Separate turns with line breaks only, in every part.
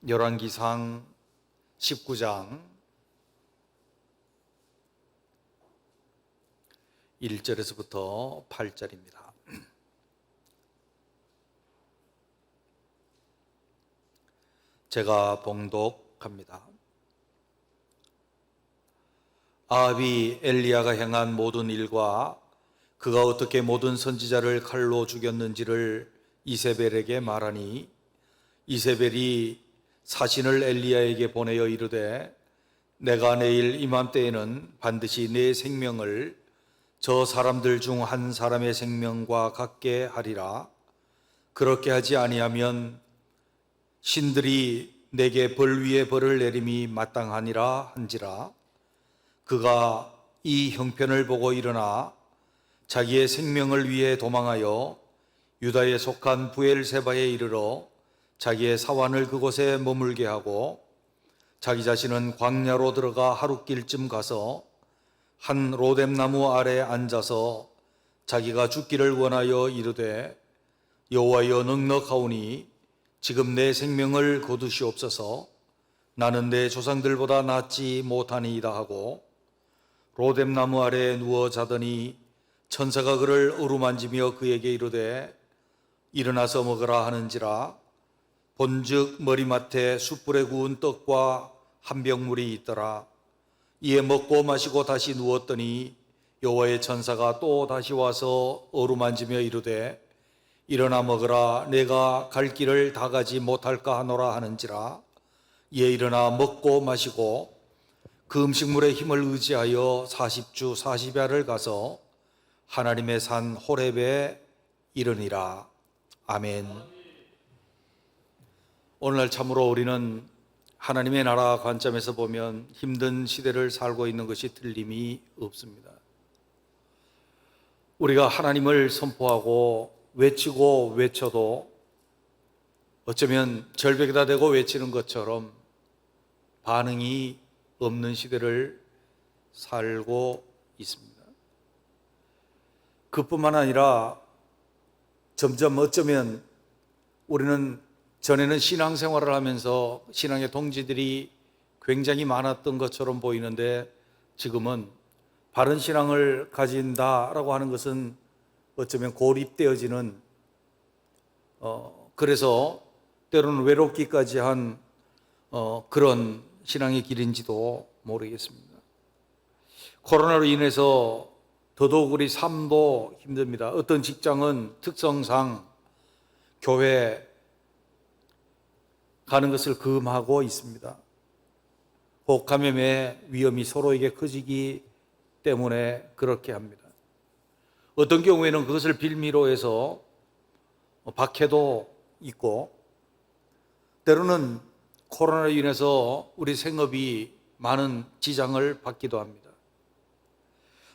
열왕기상 19장 1절에서부터 8절입니다. 제가 봉독합니다. 아합이 엘리야가 행한 모든 일과 그가 어떻게 모든 선지자를 칼로 죽였는지를 이세벨에게 말하니, 이세벨이 사신을 엘리야에게 보내어 이르되, 내가 내일 이맘때에는 반드시 내 생명을 저 사람들 중 한 사람의 생명과 같게 하리라. 그렇게 하지 아니하면 신들이 내게 벌 위에 벌을 내림이 마땅하니라 한지라. 그가 이 형편을 보고 일어나 자기의 생명을 위해 도망하여 유다에 속한 부엘세바에 이르러 자기의 사환을 그곳에 머물게 하고, 자기 자신은 광야로 들어가 하룻길쯤 가서 한 로뎀나무 아래 앉아서 자기가 죽기를 원하여 이르되, 여호와여, 넉넉하오니 지금 내 생명을 거두시옵소서. 나는 내 조상들보다 낫지 못하니이다 하고 로뎀나무 아래에 누워 자더니 천사가 그를 어루만지며 그에게 이르되, 일어나서 먹으라 하는지라. 본즉 머리맡에 숯불에 구운 떡과 한 병물이 있더라. 이에 먹고 마시고 다시 누웠더니 여호와의 천사가 또 다시 와서 어루만지며 이르되, 일어나 먹으라. 내가 갈 길을 다 가지 못할까 하노라 하는지라. 이에 일어나 먹고 마시고 그 음식물의 힘을 의지하여 40주 40야를 가서 하나님의 산 호렙에 이르니라. 아멘. 오늘날 참으로 우리는 하나님의 나라 관점에서 보면 힘든 시대를 살고 있는 것이 틀림이 없습니다. 우리가 하나님을 선포하고 외치고 외쳐도 어쩌면 절벽에다 대고 외치는 것처럼 반응이 없는 시대를 살고 있습니다. 그뿐만 아니라 점점 어쩌면 우리는 전에는 신앙생활을 하면서 신앙의 동지들이 굉장히 많았던 것처럼 보이는데, 지금은 바른 신앙을 가진다라고 하는 것은 어쩌면 고립되어지는, 그래서 때로는 외롭기까지 한 그런 신앙의 길인지도 모르겠습니다. 코로나로 인해서 더더욱 우리 삶도 힘듭니다. 어떤 직장은 특성상 교회 가는 것을 금하고 있습니다. 혹감염의 위험이 서로에게 커지기 때문에 그렇게 합니다. 어떤 경우에는 그것을 빌미로 해서 박해도 있고, 때로는 코로나로 인해서 우리 생업이 많은 지장을 받기도 합니다.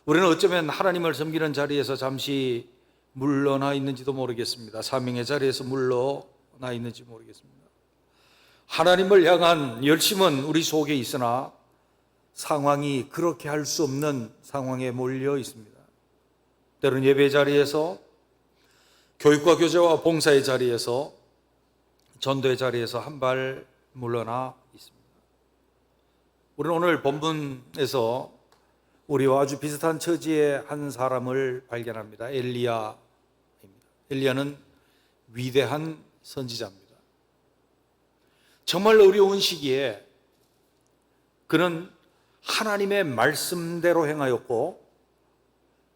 우리는 어쩌면 하나님을 섬기는 자리에서 잠시 물러나 있는지도 모르겠습니다. 사명의 자리에서 물러나 있는지 모르겠습니다. 하나님을 향한 열심은 우리 속에 있으나 상황이 그렇게 할 수 없는 상황에 몰려 있습니다. 때로는 예배 자리에서, 교육과 교제와 봉사의 자리에서, 전도의 자리에서 한 발 물러나 있습니다. 우리는 오늘 본문에서 우리와 아주 비슷한 처지의 한 사람을 발견합니다. 엘리야입니다. 엘리야는 위대한 선지자입니다. 정말 어려운 시기에 그는 하나님의 말씀대로 행하였고,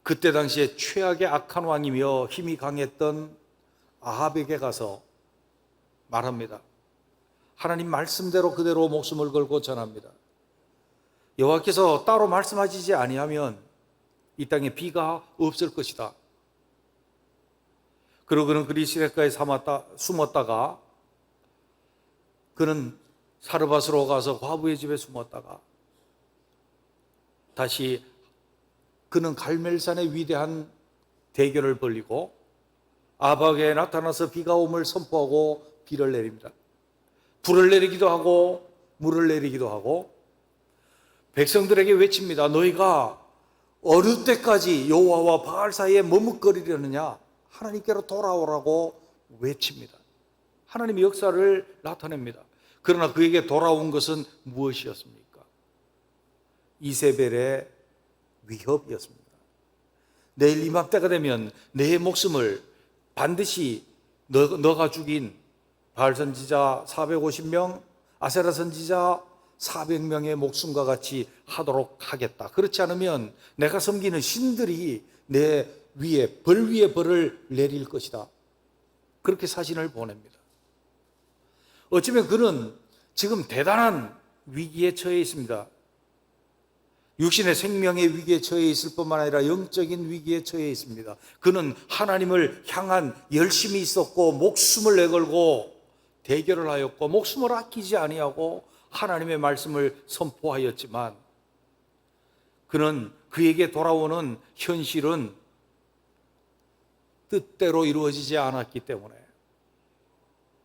그때 당시에 최악의 악한 왕이며 힘이 강했던 아합에게 가서 말합니다. 하나님 말씀대로 그대로 목숨을 걸고 전합니다. 여호와께서 따로 말씀하시지 아니하면 이 땅에 비가 없을 것이다. 그리고 그는 그리스도가에 숨었다가 그는 사르밧으로 가서 과부의 집에 숨었다가 다시 그는 갈멜산의 위대한 대결을 벌이고 아합에게 나타나서 비가 옴을 선포하고 비를 내립니다. 불을 내리기도 하고 물을 내리기도 하고 백성들에게 외칩니다. 너희가 어느 때까지 여호와와 바알 사이에 머뭇거리려느냐, 하나님께로 돌아오라고 외칩니다. 하나님의 역사를 나타냅니다. 그러나 그에게 돌아온 것은 무엇이었습니까? 이세벨의 위협이었습니다. 내일 이맘때가 되면 내 목숨을 반드시 너가 죽인 바알 선지자 450명, 아세라 선지자 400명의 목숨과 같이 하도록 하겠다. 그렇지 않으면 내가 섬기는 신들이 내 위에 벌 위에 벌을 내릴 것이다. 그렇게 사신을 보냅니다. 어쩌면 그는 지금 대단한 위기에 처해 있습니다. 육신의 생명의 위기에 처해 있을 뿐만 아니라 영적인 위기에 처해 있습니다. 그는 하나님을 향한 열심이 있었고 목숨을 내걸고 대결을 하였고 목숨을 아끼지 아니하고 하나님의 말씀을 선포하였지만 그는 그에게 돌아오는 현실은 뜻대로 이루어지지 않았기 때문에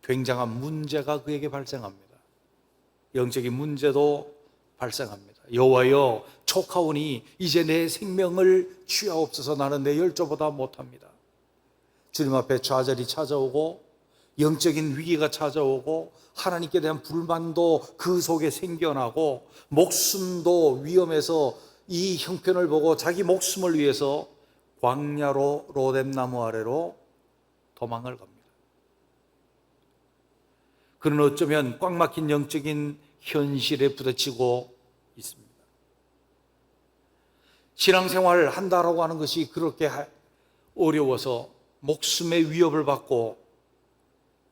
굉장한 문제가 그에게 발생합니다. 영적인 문제도 발생합니다. 여호와여, 촉하오니 이제 내 생명을 취하옵소서. 나는 내 열조보다 못합니다. 주님 앞에 좌절이 찾아오고 영적인 위기가 찾아오고 하나님께 대한 불만도 그 속에 생겨나고 목숨도 위험해서 이 형편을 보고 자기 목숨을 위해서 광야로 로뎀나무 아래로 도망을 갑니다. 그는 어쩌면 꽉 막힌 영적인 현실에 부딪히고 있습니다. 신앙생활을 한다라고 하는 것이 그렇게 어려워서 목숨의 위협을 받고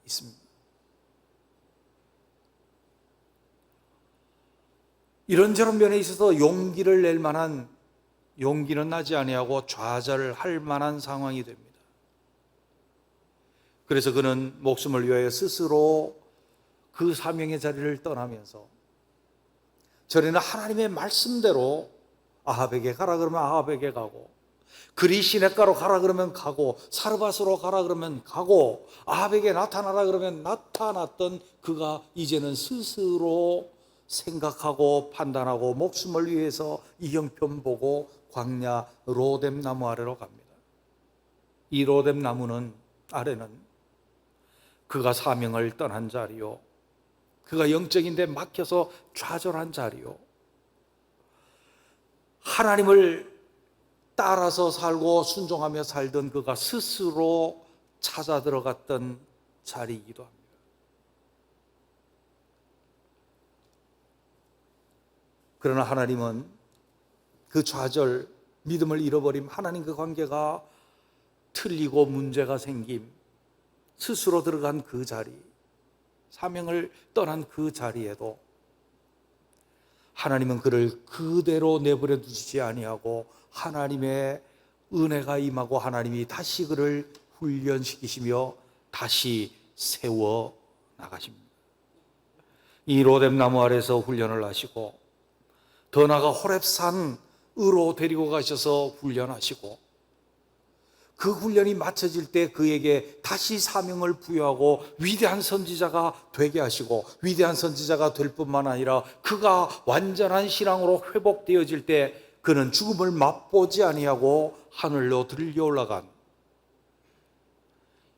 있습니다. 이런저런 면에 있어서 용기를 낼 만한 용기는 나지 아니하고 좌절할 만한 상황이 됩니다. 그래서 그는 목숨을 위하여 스스로 그 사명의 자리를 떠나면서 전에는 하나님의 말씀대로 아합에게 가라 그러면 아합에게 가고 그리 시냇가로 가라 그러면 가고 사르밧으로 가라 그러면 가고 아합에게 나타나라 그러면 나타났던 그가 이제는 스스로 생각하고 판단하고 목숨을 위해서 이 형편 보고 광야 로뎀나무 아래로 갑니다. 이 로뎀나무는 아래는 그가 사명을 떠난 자리요, 그가 영적인데 막혀서 좌절한 자리요, 하나님을 따라서 살고 순종하며 살던 그가 스스로 찾아 들어갔던 자리이기도 합니다. 그러나 하나님은 그 좌절, 믿음을 잃어버림, 하나님과 관계가 틀리고 문제가 생김, 스스로 들어간 그 자리, 사명을 떠난 그 자리에도 하나님은 그를 그대로 내버려 두시지 아니하고 하나님의 은혜가 임하고 하나님이 다시 그를 훈련시키시며 다시 세워 나가십니다. 이 로뎀나무 아래서 훈련을 하시고 더 나아가 호렙산으로 데리고 가셔서 훈련하시고 그 훈련이 마쳐질 때 그에게 다시 사명을 부여하고 위대한 선지자가 되게 하시고 위대한 선지자가 될 뿐만 아니라 그가 완전한 신앙으로 회복되어질 때 그는 죽음을 맛보지 아니하고 하늘로 들려 올라간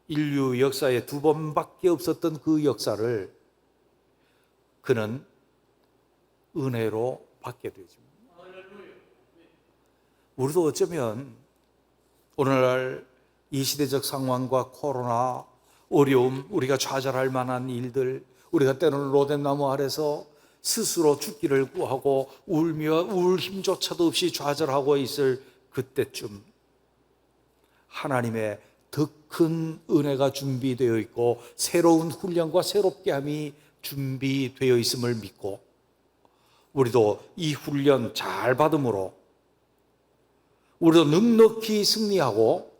인류 역사에 두 번밖에 없었던 그 역사를 그는 은혜로 받게 되죠. 우리도 어쩌면 오늘날 이 시대적 상황과 코로나, 어려움, 우리가 좌절할 만한 일들, 우리가 때로는 로뎀나무 아래서 스스로 죽기를 구하고 울며 울 힘조차도 없이 좌절하고 있을 그때쯤 하나님의 더 큰 은혜가 준비되어 있고 새로운 훈련과 새롭게 함이 준비되어 있음을 믿고 우리도 이 훈련 잘 받음으로 우리도 넉넉히 승리하고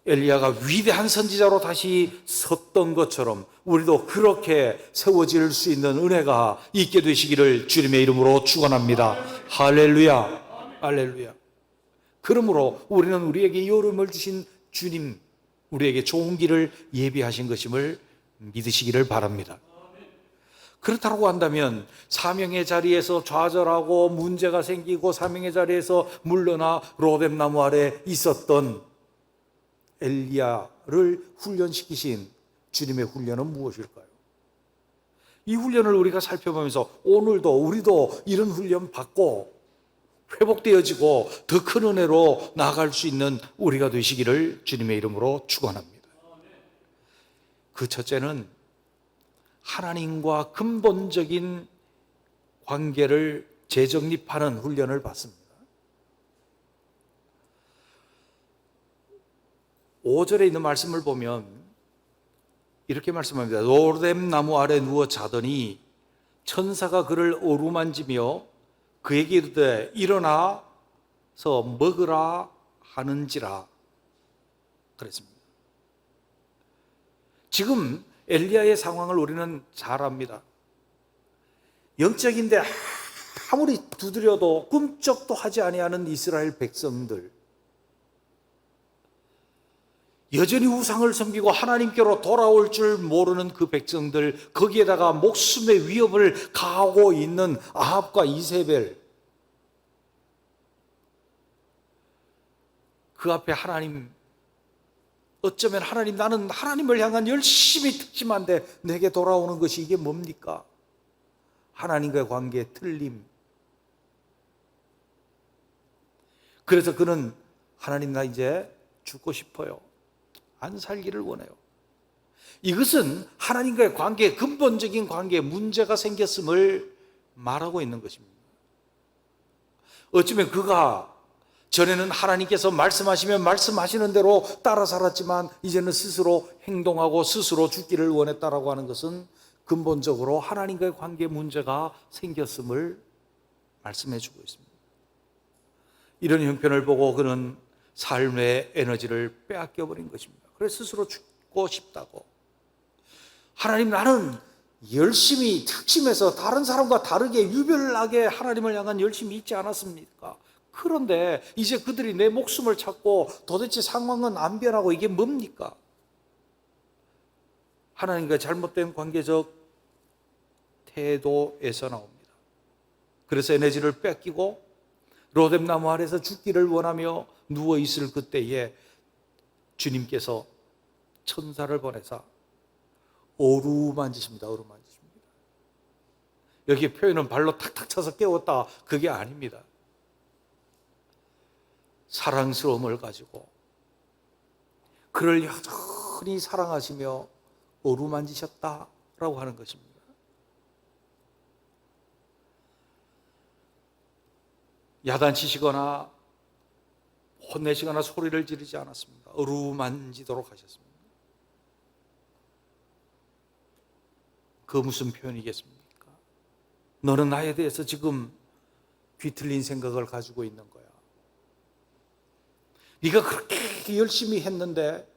엘리야가 위대한 선지자로 다시 섰던 것처럼 우리도 그렇게 세워질 수 있는 은혜가 있게 되시기를 주님의 이름으로 축원합니다. 할렐루야, 할렐루야. 그러므로 우리는 우리에게 이 어려움을 주신 주님, 우리에게 좋은 길을 예비하신 것임을 믿으시기를 바랍니다. 그렇다고 한다면 사명의 자리에서 좌절하고 문제가 생기고 사명의 자리에서 물러나 로뎀나무 아래 있었던 엘리야를 훈련시키신 주님의 훈련은 무엇일까요? 이 훈련을 우리가 살펴보면서 오늘도 우리도 이런 훈련 받고 회복되어지고 더 큰 은혜로 나아갈 수 있는 우리가 되시기를 주님의 이름으로 축원합니다. 그 첫째는 하나님과 근본적인 관계를 재정립하는 훈련을 받습니다. 5절에 있는 말씀을 보면 이렇게 말씀합니다. 로뎀 나무 아래 누워 자더니 천사가 그를 어루만지며 그에게 이르되 일어나서 먹으라 하는지라 그랬습니다. 지금 엘리야의 상황을 우리는 잘 압니다. 영적인데 아무리 두드려도 꿈쩍도 하지 아니하는 이스라엘 백성들, 여전히 우상을 섬기고 하나님께로 돌아올 줄 모르는 그 백성들, 거기에다가 목숨의 위협을 가하고 있는 아합과 이세벨, 그 앞에 하나님, 어쩌면 하나님, 나는 하나님을 향한 열심히 특심한데 내게 돌아오는 것이 이게 뭡니까? 하나님과의 관계의 틀림. 그래서 그는 하나님, 나 이제 죽고 싶어요. 안 살기를 원해요. 이것은 하나님과의 관계에, 근본적인 관계에 문제가 생겼음을 말하고 있는 것입니다. 어쩌면 그가 전에는 하나님께서 말씀하시면 말씀하시는 대로 따라 살았지만 이제는 스스로 행동하고 스스로 죽기를 원했다라고 하는 것은 근본적으로 하나님과의 관계에 문제가 생겼음을 말씀해 주고 있습니다. 이런 형편을 보고 그는 삶의 에너지를 빼앗겨 버린 것입니다. 그래서 스스로 죽고 싶다고. 하나님, 나는 열심히 특심해서 다른 사람과 다르게 유별나게 하나님을 향한 열심이 있지 않았습니까? 그런데 이제 그들이 내 목숨을 찾고 도대체 상황은 안 변하고 이게 뭡니까? 하나님과 잘못된 관계적 태도에서 나옵니다. 그래서 에너지를 뺏기고 로뎀나무 아래서 죽기를 원하며 누워있을 그때에 주님께서 천사를 보내사 어루만지십니다. 어루만지십니다. 여기 표현은 발로 탁탁 쳐서 깨웠다, 그게 아닙니다. 사랑스러움을 가지고 그를 여전히 사랑하시며 어루만지셨다라고 하는 것입니다. 야단치시거나 혼내시거나 소리를 지르지 않았습니다. 어루만지도록 하셨습니다. 그 무슨 표현이겠습니까? 너는 나에 대해서 지금 뒤틀린 생각을 가지고 있는 거야. 네가 그렇게 열심히 했는데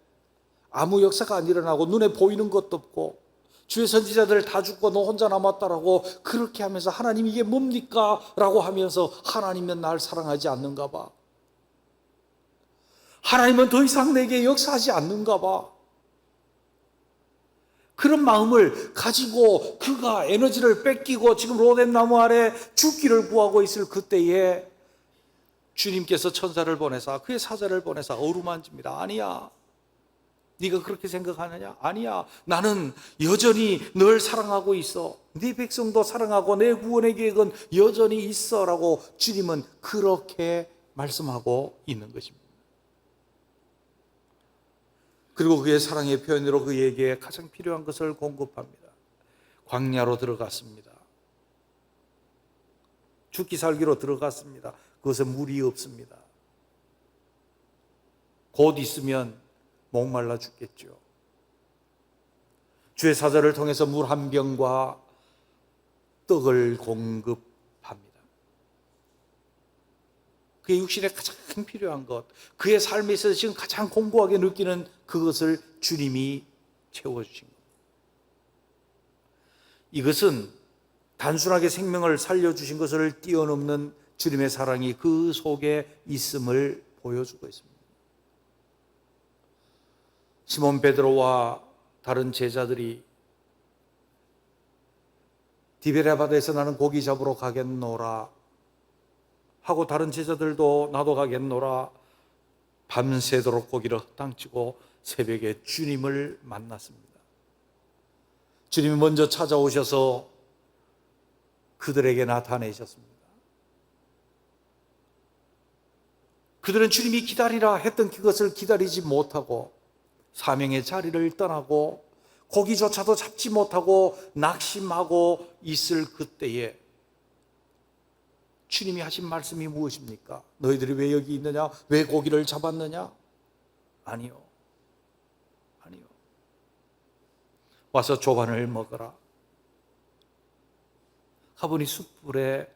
아무 역사가 안 일어나고 눈에 보이는 것도 없고 주의 선지자들 다 죽고 너 혼자 남았다라고 그렇게 하면서 하나님 이게 뭡니까? 라고 하면서 하나님은 날 사랑하지 않는가 봐. 하나님은 더 이상 내게 역사하지 않는가 봐. 그런 마음을 가지고 그가 에너지를 뺏기고 지금 로뎀나무 아래 죽기를 구하고 있을 그때에 주님께서 천사를 보내사, 그의 사자를 보내사 어루만집니다. 아니야, 네가 그렇게 생각하느냐? 아니야, 나는 여전히 널 사랑하고 있어. 네 백성도 사랑하고 내 구원의 계획은 여전히 있어 라고 주님은 그렇게 말씀하고 있는 것입니다. 그리고 그의 사랑의 표현으로 그에게 가장 필요한 것을 공급합니다. 광야로 들어갔습니다. 죽기 살기로 들어갔습니다. 그것에 물이 없습니다. 곧 있으면 목말라 죽겠죠. 주의 사자를 통해서 물 한 병과 떡을 공급합니다. 그의 육신에 가장 필요한 것, 그의 삶에 있어서 지금 가장 공고하게 느끼는 그것을 주님이 채워주신 겁니다. 이것은 단순하게 생명을 살려주신 것을 뛰어넘는 주님의 사랑이 그 속에 있음을 보여주고 있습니다. 시몬 베드로와 다른 제자들이 디베랴 바다에서 나는 고기 잡으러 가겠노라 하고 다른 제자들도 나도 가겠노라 밤새도록 고기를 헛당치고 새벽에 주님을 만났습니다. 주님이 먼저 찾아오셔서 그들에게 나타내셨습니다. 그들은 주님이 기다리라 했던 그것을 기다리지 못하고 사명의 자리를 떠나고 고기조차도 잡지 못하고 낙심하고 있을 그때에 주님이 하신 말씀이 무엇입니까? 너희들이 왜 여기 있느냐? 왜 고기를 잡았느냐? 아니요. 아니요. 와서 조반을 먹어라. 가보니 숯불에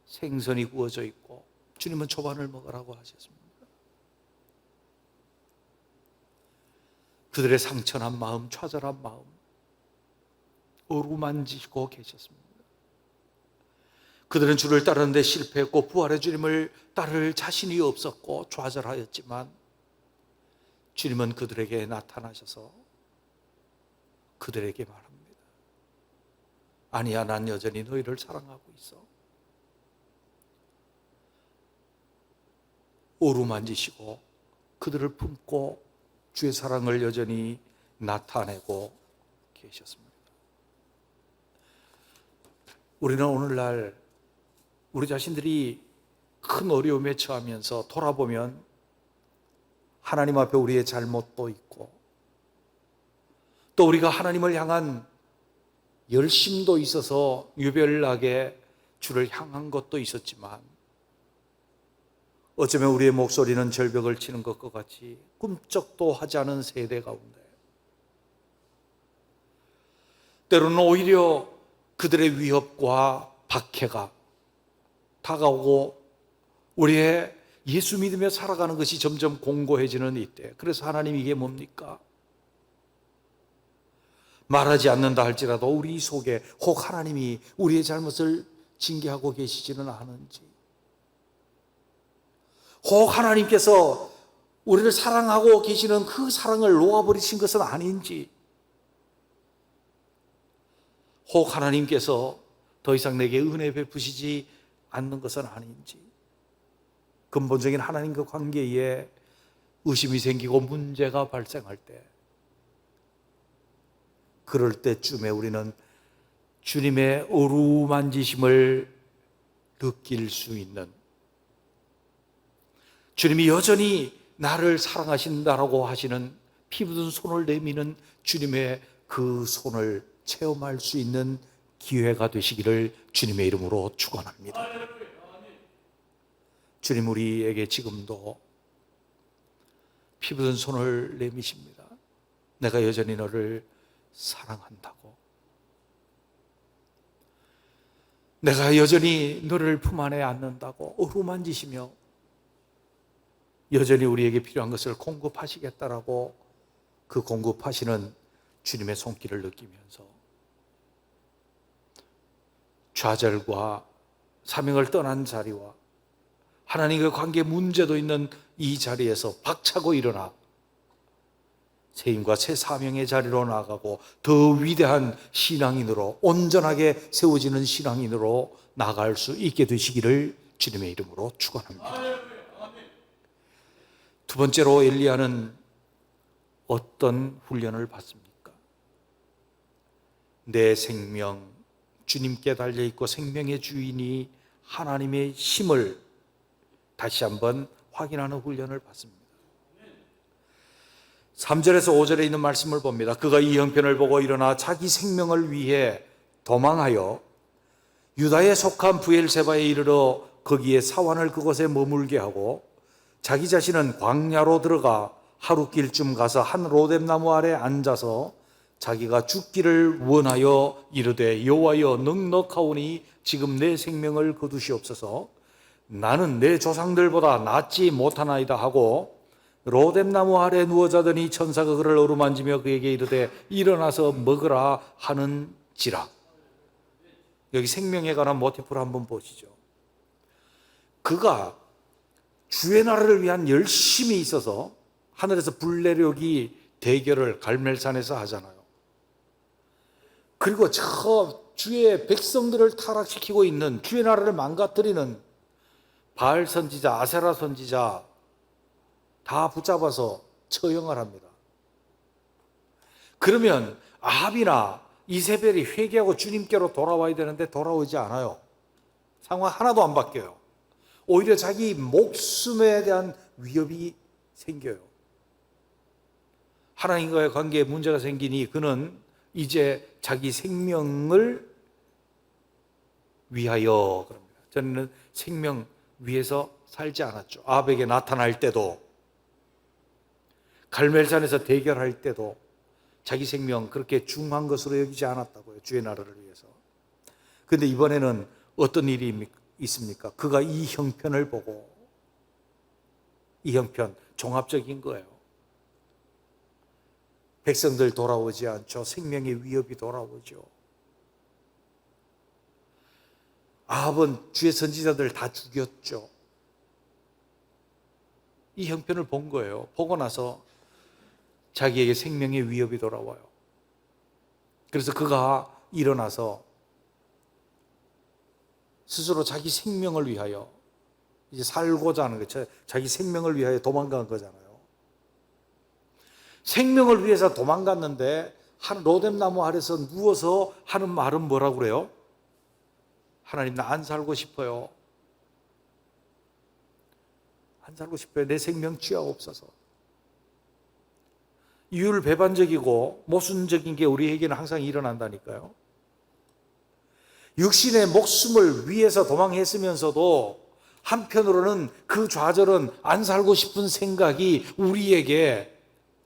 생선이 구워져 있고 주님은 조반을 먹으라고 하셨습니다. 그들의 상처난 마음, 좌절한 마음 어루만지고 계셨습니다. 그들은 주를 따르는데 실패했고 부활의 주님을 따를 자신이 없었고 좌절하였지만 주님은 그들에게 나타나셔서 그들에게 말합니다. 아니야, 난 여전히 너희를 사랑하고 있어. 어루만지시고 그들을 품고 주의 사랑을 여전히 나타내고 계셨습니다. 우리는 오늘날 우리 자신들이 큰 어려움에 처하면서 돌아보면 하나님 앞에 우리의 잘못도 있고 또 우리가 하나님을 향한 열심도 있어서 유별나게 주를 향한 것도 있었지만 어쩌면 우리의 목소리는 절벽을 치는 것과 같이 꿈쩍도 하지 않은 세대 가운데 때로는 오히려 그들의 위협과 박해가 다가오고 우리의 예수 믿으며 살아가는 것이 점점 공고해지는 이때, 그래서 하나님 이게 뭡니까? 말하지 않는다 할지라도 우리 속에 혹 하나님이 우리의 잘못을 징계하고 계시지는 않은지, 혹 하나님께서 우리를 사랑하고 계시는 그 사랑을 놓아버리신 것은 아닌지, 혹 하나님께서 더 이상 내게 은혜 베푸시지 않는 것은 아닌지, 근본적인 하나님과 관계에 의심이 생기고 문제가 발생할 때, 그럴 때쯤에 우리는 주님의 어루만지심을 느낄 수 있는, 주님이 여전히 나를 사랑하신다라고 하시는 피 묻은 손을 내미는 주님의 그 손을 체험할 수 있는 기회가 되시기를 주님의 이름으로 축원합니다. 주님 우리에게 지금도 피 묻은 손을 내미십니다. 내가 여전히 너를 사랑한다고, 내가 여전히 너를 품 안에 안는다고 어루만지시며 여전히 우리에게 필요한 것을 공급하시겠다라고 그 공급하시는 주님의 손길을 느끼면서 좌절과 사명을 떠난 자리와 하나님과 관계 문제도 있는 이 자리에서 박차고 일어나 새 힘과 새 사명의 자리로 나아가고 더 위대한 신앙인으로, 온전하게 세워지는 신앙인으로 나아갈 수 있게 되시기를 주님의 이름으로 축원합니다. 두 번째로 엘리야는 어떤 훈련을 받습니까? 내 생명 주님께 달려있고 생명의 주인이 하나님의 힘을 다시 한번 확인하는 훈련을 받습니다. 3절에서 5절에 있는 말씀을 봅니다. 그가 이 형편을 보고 일어나 자기 생명을 위해 도망하여 유다에 속한 브엘세바에 이르러 거기에 사환을 그곳에 머물게 하고 자기 자신은 광야로 들어가 하루길쯤 가서 한 로뎀나무 아래 앉아서 자기가 죽기를 원하여 이르되 여호와여 넉넉하오니 지금 내 생명을 거두시옵소서. 나는 내 조상들보다 낫지 못하나이다 하고 로뎀나무 아래 누워 자더니 천사가 그를 어루만지며 그에게 이르되 일어나서 먹으라 하는지라. 여기 생명에 관한 모티프를 한번 보시죠. 그가 주의 나라를 위한 열심이 있어서 하늘에서 불내력이 대결을 갈멜산에서 하잖아요. 그리고 저 주의 백성들을 타락시키고 있는, 주의 나라를 망가뜨리는 바알 선지자, 아세라 선지자 다 붙잡아서 처형을 합니다. 그러면 아합이나 이세벨이 회개하고 주님께로 돌아와야 되는데 돌아오지 않아요. 상황 하나도 안 바뀌어요. 오히려 자기 목숨에 대한 위협이 생겨요. 하나님과의 관계에 문제가 생기니 그는 이제 자기 생명을 위하여 그럽니다. 저는 생명 위해서 살지 않았죠. 아합에게 나타날 때도, 갈멜산에서 대결할 때도 자기 생명 그렇게 중요한 것으로 여기지 않았다고요. 주의 나라를 위해서. 그런데 이번에는 어떤 일이 있습니까? 그가 이 형편을 보고, 이 형편 종합적인 거예요. 백성들 돌아오지 않죠. 생명의 위협이 돌아오죠. 아합은 주의 선지자들 다 죽였죠. 이 형편을 본 거예요. 보고 나서 자기에게 생명의 위협이 돌아와요. 그래서 그가 일어나서 스스로 자기 생명을 위하여 이제 살고자 하는 거죠. 자기 생명을 위하여 도망간 거잖아요. 생명을 위해서 도망갔는데 한 로뎀나무 아래서 누워서 하는 말은 뭐라고 그래요? 하나님, 나 안 살고 싶어요. 안 살고 싶어요. 내 생명 취하옵소서. 이율배반적이고 모순적인 게 우리에게는 항상 일어난다니까요. 육신의 목숨을 위해서 도망했으면서도 한편으로는 그 좌절은 안 살고 싶은 생각이 우리에게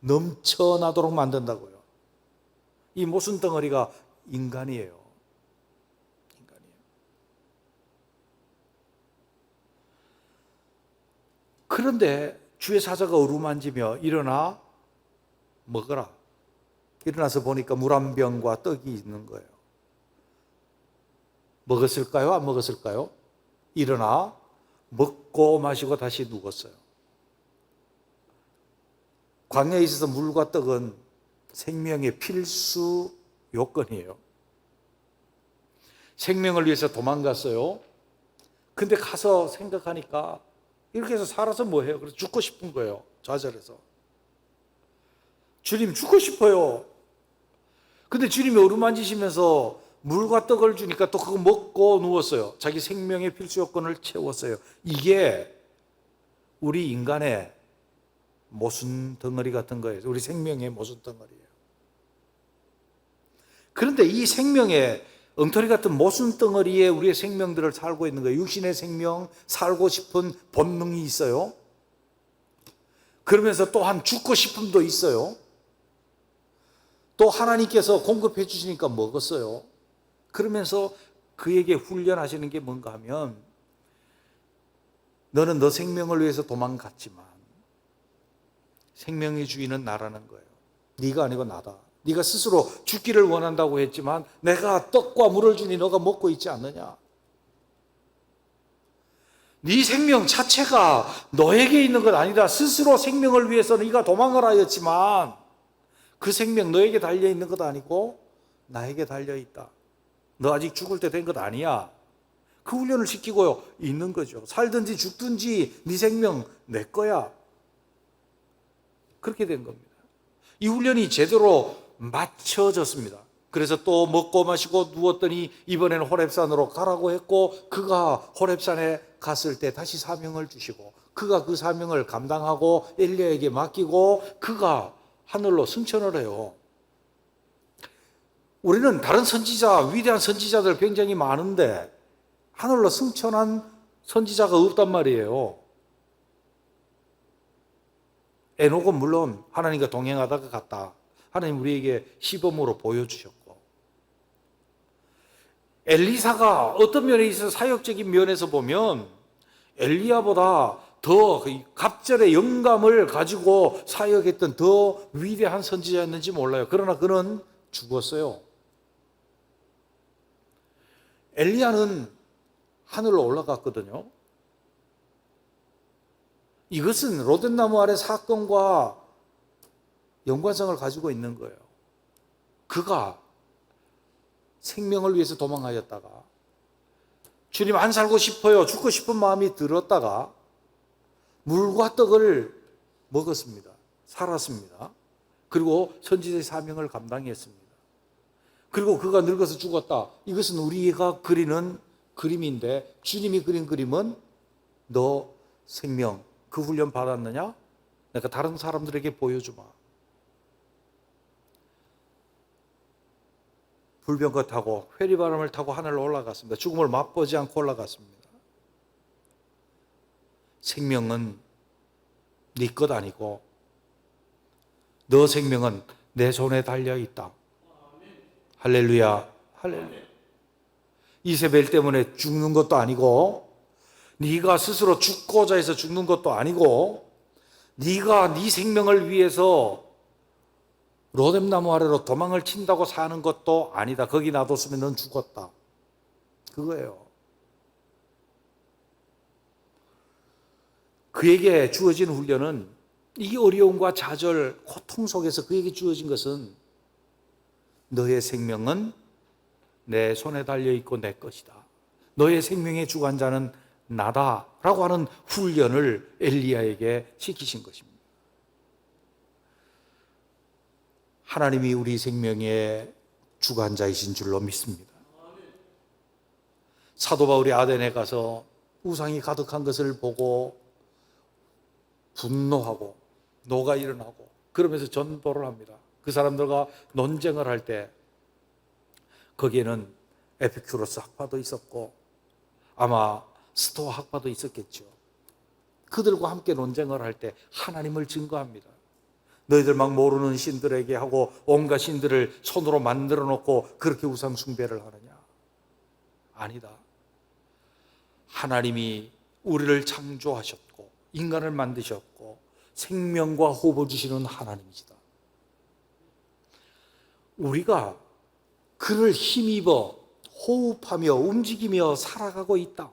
넘쳐나도록 만든다고요. 이 모순 덩어리가 인간이에요. 인간이에요. 그런데 주의 사자가 어루만지며 일어나 먹어라. 일어나서 보니까 물 한 병과 떡이 있는 거예요. 먹었을까요? 안 먹었을까요? 일어나 먹고 마시고 다시 누웠어요. 광야에 있어서 물과 떡은 생명의 필수 요건이에요. 생명을 위해서 도망갔어요. 근데 가서 생각하니까 이렇게 해서 살아서 뭐해요? 그래서 죽고 싶은 거예요. 좌절해서. 주님, 죽고 싶어요. 근데 주님이 어루만지시면서 물과 떡을 주니까 또 그거 먹고 누웠어요. 자기 생명의 필수 요건을 채웠어요. 이게 우리 인간의 모순 덩어리 같은 거예요. 우리 생명의 모순 덩어리예요. 그런데 이 생명의 엉터리 같은 모순 덩어리에 우리의 생명들을 살고 있는 거예요. 육신의 생명, 살고 싶은 본능이 있어요. 그러면서 또한 죽고 싶음도 있어요. 또 하나님께서 공급해 주시니까 먹었어요. 그러면서 그에게 훈련하시는 게 뭔가 하면, 너는 너 생명을 위해서 도망갔지만 생명의 주인은 나라는 거예요. 네가 아니고 나다. 네가 스스로 죽기를 원한다고 했지만 내가 떡과 물을 주니 너가 먹고 있지 않느냐. 네 생명 자체가 너에게 있는 것 아니다. 스스로 생명을 위해서 네가 도망을 하였지만 그 생명 너에게 달려있는 것 아니고 나에게 달려있다. 너 아직 죽을 때 된 것 아니야. 그 훈련을 시키고 있는 거죠. 살든지 죽든지 네 생명 내 거야. 그렇게 된 겁니다. 이 훈련이 제대로 맞춰졌습니다. 그래서 또 먹고 마시고 누웠더니 이번에는 호렙산으로 가라고 했고, 그가 호렙산에 갔을 때 다시 사명을 주시고, 그가 그 사명을 감당하고 엘리야에게 맡기고 그가 하늘로 승천을 해요. 우리는 다른 선지자, 위대한 선지자들 굉장히 많은데 하늘로 승천한 선지자가 없단 말이에요. 에녹은 물론 하나님과 동행하다가 갔다. 하나님 우리에게 시범으로 보여주셨고, 엘리사가 어떤 면에 있어서 사역적인 면에서 보면 엘리야보다 더 갑절의 영감을 가지고 사역했던 더 위대한 선지자였는지 몰라요. 그러나 그는 죽었어요. 엘리야는 하늘로 올라갔거든요. 이것은 로뎀나무 아래 사건과 연관성을 가지고 있는 거예요. 그가 생명을 위해서 도망하였다가 주님 안 살고 싶어요, 죽고 싶은 마음이 들었다가 물과 떡을 먹었습니다. 살았습니다. 그리고 선지자의 사명을 감당했습니다. 그리고 그가 늙어서 죽었다. 이것은 우리가 그리는 그림인데 주님이 그린 그림은 너 생명 그 훈련 받았느냐? 내가 다른 사람들에게 보여주마. 불병거 타고 회리바람을 타고 하늘로 올라갔습니다. 죽음을 맛보지 않고 올라갔습니다. 생명은 네 것 아니고 너 생명은 내 손에 달려있다. 할렐루야. 할렐루야. 이세벨 때문에 죽는 것도 아니고 네가 스스로 죽고자 해서 죽는 것도 아니고 네가 네 생명을 위해서 로뎀나무 아래로 도망을 친다고 사는 것도 아니다. 거기 놔뒀으면 넌 죽었다. 그거예요. 그에게 주어진 훈련은 이 어려움과 좌절, 고통 속에서 그에게 주어진 것은 너의 생명은 내 손에 달려있고 내 것이다. 너의 생명의 주관자는 나다 라고 하는 훈련을 엘리야에게 시키신 것입니다. 하나님이 우리 생명의 주관자이신 줄로 믿습니다. 사도 바울이 아덴에 가서 우상이 가득한 것을 보고 분노하고 노가 일어나고 그러면서 전도를 합니다. 그 사람들과 논쟁을 할 때 거기에는 에피큐로스 학파도 있었고 아마 스토아 학파도 있었겠죠. 그들과 함께 논쟁을 할 때 하나님을 증거합니다. 너희들 막 모르는 신들에게 하고 온갖 신들을 손으로 만들어 놓고 그렇게 우상 숭배를 하느냐? 아니다. 하나님이 우리를 창조하셨고 인간을 만드셨고 생명과 호흡을 주시는 하나님이시다. 우리가 그를 힘입어 호흡하며 움직이며 살아가고 있다.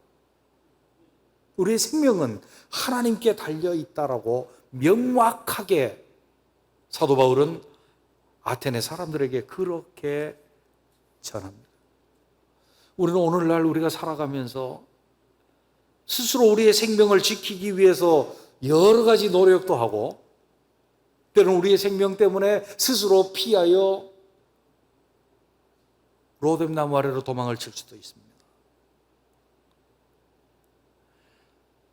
우리의 생명은 하나님께 달려있다라고 명확하게 사도 바울은 아테네 사람들에게 그렇게 전합니다. 우리는 오늘날 우리가 살아가면서 스스로 우리의 생명을 지키기 위해서 여러 가지 노력도 하고 때로는 우리의 생명 때문에 스스로 피하여 로뎀나무 아래로 도망을 칠 수도 있습니다.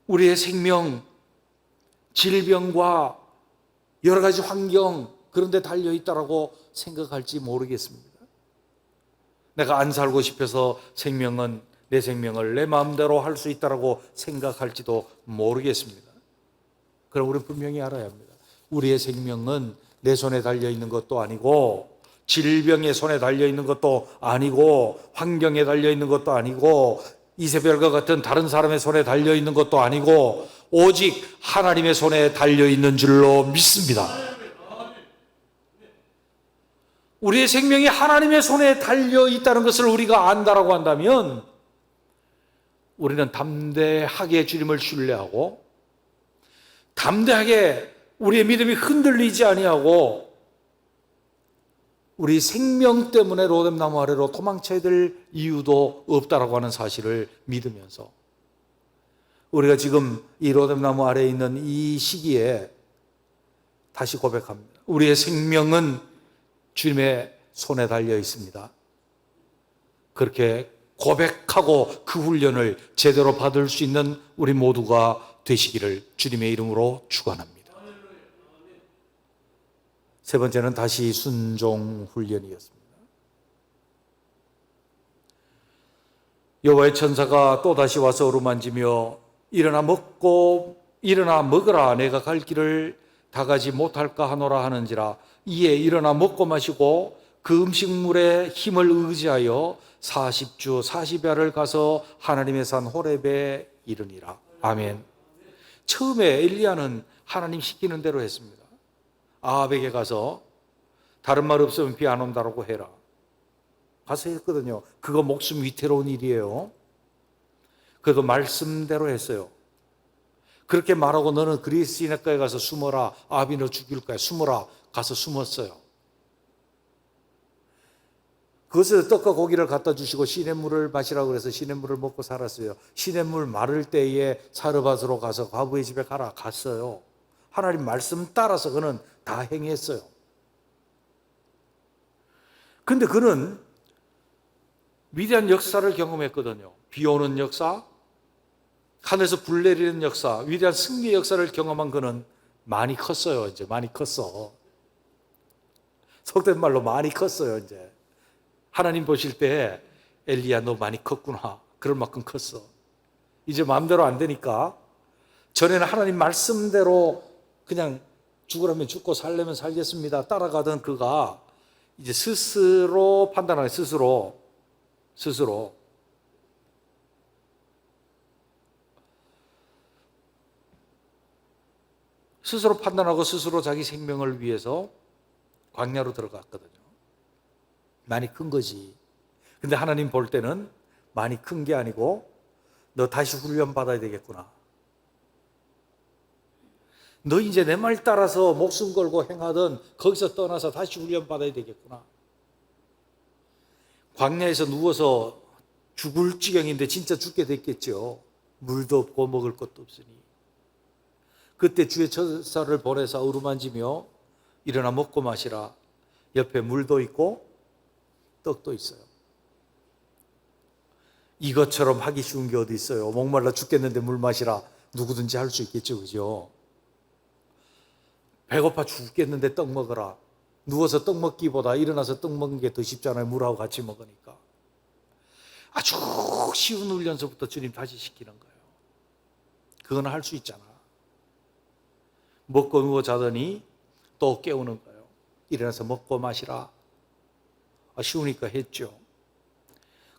우리의 생명, 질병과 여러 가지 환경 그런 데 달려있다라고 생각할지 모르겠습니다. 내가 안 살고 싶어서 내 생명을 내 마음대로 할 수 있다라고 생각할지도 모르겠습니다. 그럼 우리는 분명히 알아야 합니다. 우리의 생명은 내 손에 달려있는 것도 아니고 질병의 손에 달려있는 것도 아니고 환경에 달려있는 것도 아니고 이세벨과 같은 다른 사람의 손에 달려있는 것도 아니고 오직 하나님의 손에 달려있는 줄로 믿습니다. 우리의 생명이 하나님의 손에 달려있다는 것을 우리가 안다라고 한다면 우리는 담대하게 주님을 신뢰하고 담대하게 우리의 믿음이 흔들리지 아니하고 우리 생명 때문에 로뎀나무 아래로 도망쳐야 될 이유도 없다라고 하는 사실을 믿으면서 우리가 지금 이 로뎀나무 아래에 있는 이 시기에 다시 고백합니다. 우리의 생명은 주님의 손에 달려 있습니다. 그렇게 고백하고 그 훈련을 제대로 받을 수 있는 우리 모두가 되시기를 주님의 이름으로 축원합니다. 세 번째는 다시 순종 훈련이었습니다. 여호와의 천사가 또다시 와서 어루만지며 일어나 먹으라 내가 갈 길을 다 가지 못할까 하노라 하는지라 이에 일어나 먹고 마시고 그 음식물의 힘을 의지하여 40주 40야를 가서 하나님의 산 호렙에 이르니라. 아멘. 처음에 엘리야는 하나님 시키는 대로 했습니다. 아합에게 가서 다른 말 없으면 비 안 온다라고 해라. 가서 했거든요. 그거 목숨 위태로운 일이에요. 그래도 말씀대로 했어요. 그렇게 말하고 너는 그리스 시내가에 가서 숨어라. 아합이 너 죽일 거야. 숨어라. 가서 숨었어요. 그것에서 떡과 고기를 갖다 주시고 시냇물을 마시라고 그래서 시냇물을 먹고 살았어요. 시냇물 마를 때에 사르밧으로 가서 과부의 집에 가라. 갔어요. 하나님 말씀 따라서 그는 다 행했어요. 근데 그는 위대한 역사를 경험했거든요. 비 오는 역사, 하늘에서 불 내리는 역사, 위대한 승리의 역사를 경험한 그는 많이 컸어요. 이제 많이 컸어. 속된 말로 많이 컸어요. 이제 하나님 보실 때 엘리야 너 많이 컸구나. 그럴 만큼 컸어. 이제 마음대로 안 되니까 전에는 하나님 말씀대로 그냥 죽으라면 죽고 살려면 살겠습니다 따라가던 그가 이제 스스로 판단하는 스스로 판단하고 스스로 자기 생명을 위해서 광야로 들어갔거든요. 많이 큰 거지. 근데 하나님 볼 때는 많이 큰 게 아니고 너 다시 훈련 받아야 되겠구나. 너 이제 내 말 따라서 목숨 걸고 행하던 거기서 떠나서 다시 훈련 받아야 되겠구나. 광야에서 누워서 죽을 지경인데 진짜 죽게 됐겠죠. 물도 없고 먹을 것도 없으니. 그때 주의 천사를 보내서 어루만지며 일어나 먹고 마시라. 옆에 물도 있고 떡도 있어요. 이것처럼 하기 쉬운 게 어디 있어요. 목말라 죽겠는데 물 마시라. 누구든지 할 수 있겠죠. 그죠? 배고파 죽겠는데 떡 먹어라. 누워서 떡 먹기보다 일어나서 떡 먹는 게 더 쉽잖아요. 물하고 같이 먹으니까. 아주 쉬운 훈련서부터 주님 다시 시키는 거예요. 그건 할 수 있잖아. 먹고 누워 자더니 또 깨우는 거예요. 일어나서 먹고 마시라. 쉬우니까 했죠.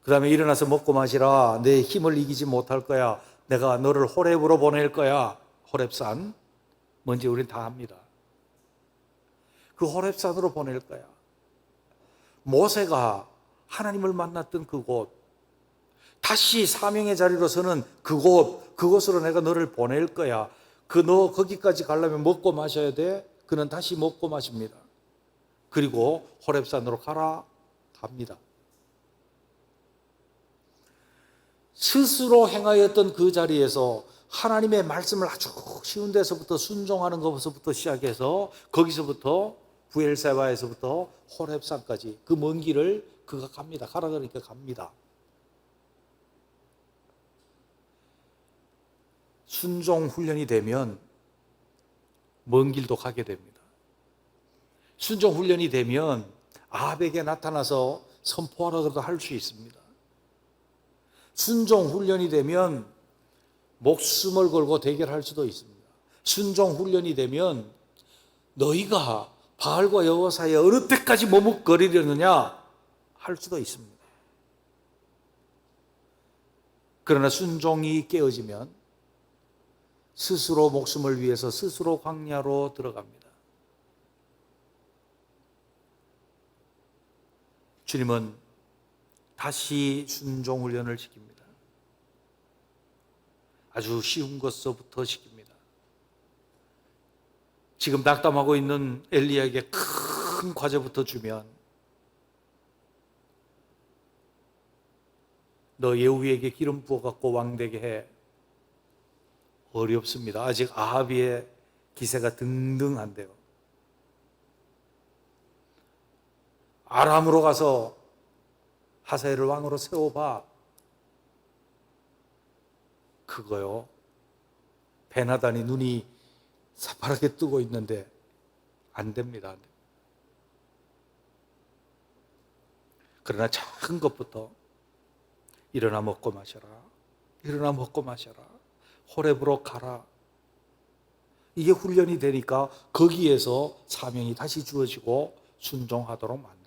그 다음에 일어나서 먹고 마시라. 내 힘을 이기지 못할 거야. 내가 너를 호렙으로 보낼 거야. 호렙산. 뭔지 우린 다 압니다. 그 호렙산으로 보낼 거야. 모세가 하나님을 만났던 그곳, 다시 사명의 자리로 서는 그곳으로 내가 너를 보낼 거야. 너 거기까지 가려면 먹고 마셔야 돼. 그는 다시 먹고 마십니다. 그리고 호렙산으로 갑니다. 스스로 행하였던 그 자리에서 하나님의 말씀을 아주 쉬운 데서부터 순종하는 것부터 시작해서 거기서부터 부엘세바에서부터 호렙산까지 그 먼 길을 그가 갑니다. 가라 그러니까 갑니다. 순종 훈련이 되면 먼 길도 가게 됩니다. 순종 훈련이 되면 아합에게 나타나서 선포하라고도 할 수 있습니다. 순종 훈련이 되면 목숨을 걸고 대결할 수도 있습니다. 순종 훈련이 되면 너희가 바알과 여호와 사이에 어느 때까지 머뭇거리려느냐 할 수도 있습니다. 그러나 순종이 깨어지면 스스로 목숨을 위해서 스스로 광야로 들어갑니다. 주님은 다시 순종 훈련을 시킵니다. 아주 쉬운 것서부터 시킵니다. 지금 낙담하고 있는 엘리야에게 큰 과제부터 주면 너 예후에게 기름 부어갖고 왕되게 해. 어렵습니다. 아직 아합의 기세가 등등한데요. 아람으로 가서 하사엘을 왕으로 세워봐. 그거요. 베나단이 눈이 새파랗게 뜨고 있는데 안 됩니다. 그러나 작은 것부터 일어나 먹고 마셔라. 일어나 먹고 마셔라. 호렙으로 가라. 이게 훈련이 되니까 거기에서 사명이 다시 주어지고 순종하도록 만들어가요.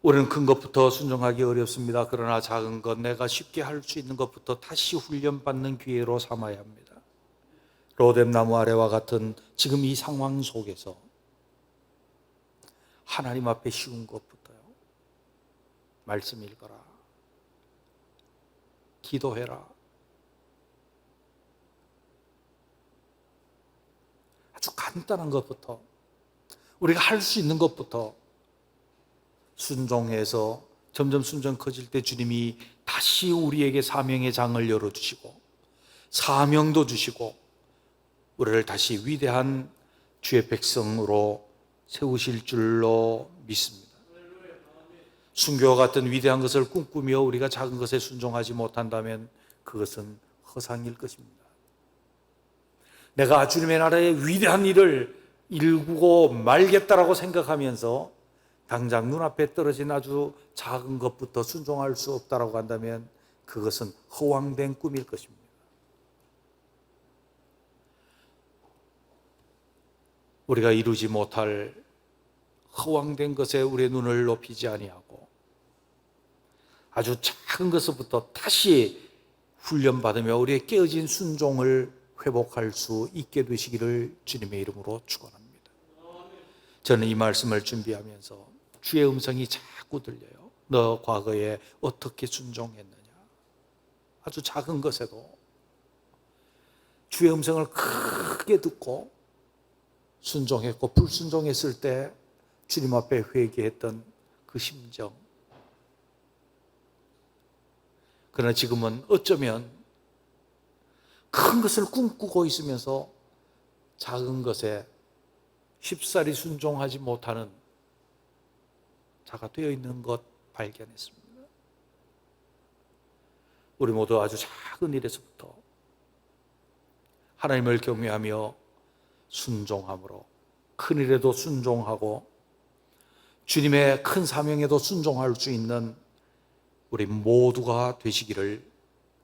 우리는 큰 것부터 순종하기 어렵습니다. 그러나 작은 것, 내가 쉽게 할 수 있는 것부터 다시 훈련받는 기회로 삼아야 합니다. 로뎀나무 아래와 같은 지금 이 상황 속에서 하나님 앞에 쉬운 것부터요. 말씀 읽어라. 기도해라. 아주 간단한 것부터, 우리가 할 수 있는 것부터 순종해서 점점 순종 커질 때 주님이 다시 우리에게 사명의 장을 열어주시고 사명도 주시고 우리를 다시 위대한 주의 백성으로 세우실 줄로 믿습니다. 순교와 같은 위대한 것을 꿈꾸며 우리가 작은 것에 순종하지 못한다면 그것은 허상일 것입니다. 내가 주님의 나라의 위대한 일을 일구고 말겠다라고 생각하면서 당장 눈앞에 떨어진 아주 작은 것부터 순종할 수 없다라고 한다면 그것은 허황된 꿈일 것입니다. 우리가 이루지 못할 허황된 것에 우리의 눈을 높이지 아니하고 아주 작은 것부터 다시 훈련받으며 우리의 깨어진 순종을 회복할 수 있게 되시기를 주님의 이름으로 축원합니다. 저는 이 말씀을 준비하면서 주의 음성이 자꾸 들려요. 너 과거에 어떻게 순종했느냐. 아주 작은 것에도 주의 음성을 크게 듣고 순종했고 불순종했을 때 주님 앞에 회개했던 그 심정. 그러나 지금은 어쩌면 큰 것을 꿈꾸고 있으면서 작은 것에 쉽사리 순종하지 못하는 자가 되어 있는 것 발견했습니다. 우리 모두 아주 작은 일에서부터 하나님을 경외하며 순종함으로 큰 일에도 순종하고 주님의 큰 사명에도 순종할 수 있는 우리 모두가 되시기를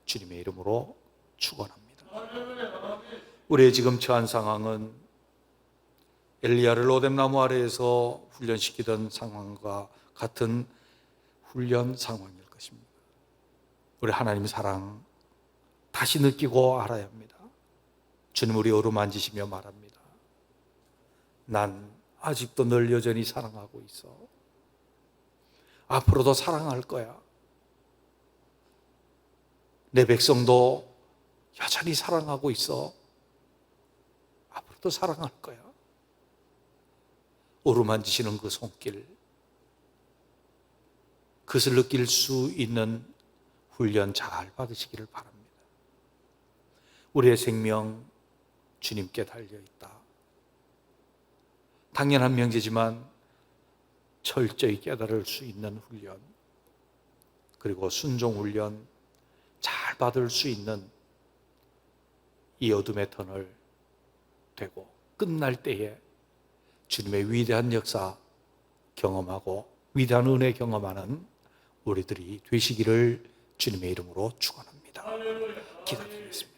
주님의 이름으로 축원합니다. 우리의 지금 처한 상황은 엘리야를 로뎀나무 아래에서 훈련시키던 상황과 같은 훈련 상황일 것입니다. 우리 하나님의 사랑 다시 느끼고 알아야 합니다. 주님 우리 어루만지시며 말합니다. 난 아직도 널 여전히 사랑하고 있어. 앞으로도 사랑할 거야. 내 백성도 여전히 사랑하고 있어. 앞으로도 사랑할 거야. 어루만지시는 그 손길, 그것을 느낄 수 있는 훈련 잘 받으시기를 바랍니다. 우리의 생명 주님께 달려있다. 당연한 명제지만 철저히 깨달을 수 있는 훈련, 그리고 순종 훈련 잘 받을 수 있는 이 어둠의 터널 되고 끝날 때에 주님의 위대한 역사 경험하고 위대한 은혜 경험하는 우리들이 되시기를 주님의 이름으로 축원합니다. 기도드리겠습니다.